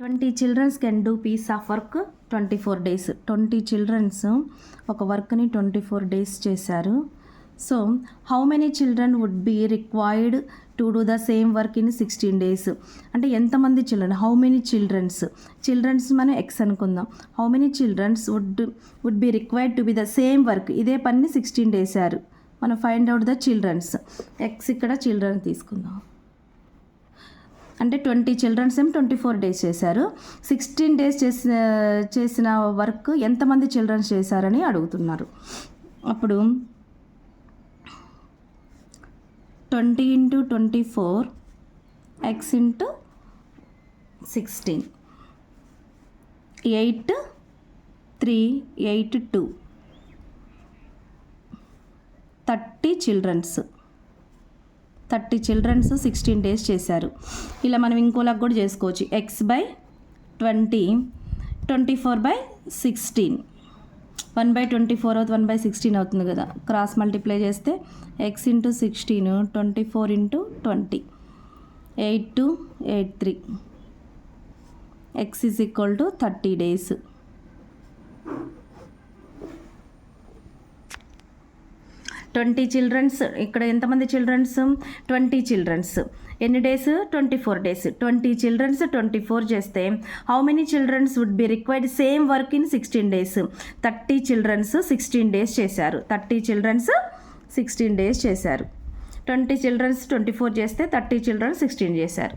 20 childrens can do piece of work 24 days. 20 childrens ఒక వర్క్ని 24 days చేశారు. So how many children would be required to do the same work in 16 days? అంటే ఎంతమంది children, how many childrens మనం X అనుకుందాం. How many childrens would be required to be the same work, ఇదే పని 16 days చేశారు. మనం find out the childrens. X ఇక్కడ children తీసుకుందాం. అంటే 20 చిల్డ్రన్స్ 24 days చేశారు. 16 days చేసిన వర్క్ ఎంతమంది చిల్డ్రన్స్ చేశారని అడుగుతున్నారు. అప్పుడు 20 × 24 x × 16 8 3 8 2 30 చిల్డ్రన్స్ 16 days చేశారు. ఇలా మనం ఇంకోలాగా కూడా చేసుకోవచ్చు. x/20 24/16 1/24 అవుతుంది, 1/16 అవుతుంది కదా. క్రాస్ మల్టిప్లై చేస్తే x × 16 24 × 20 8 2 8 3 x = 30 days. చిల్డ్రన్స్ ఇక్కడ ఎంతమంది చిల్డ్రన్స్? 20 చిల్డ్రన్స్. ఎన్ని డేస్? 24 days. 20 చిల్డ్రన్స్ 24 చేస్తే how many childrens would be required same work in 16 days? 30 childrens 16 days చేశారు. 30 చిల్డ్రన్స్ 16 days చేశారు. 20 చిల్డ్రన్స్ 24 చేస్తే 30 చిల్డ్రన్స్ 16 చేశారు.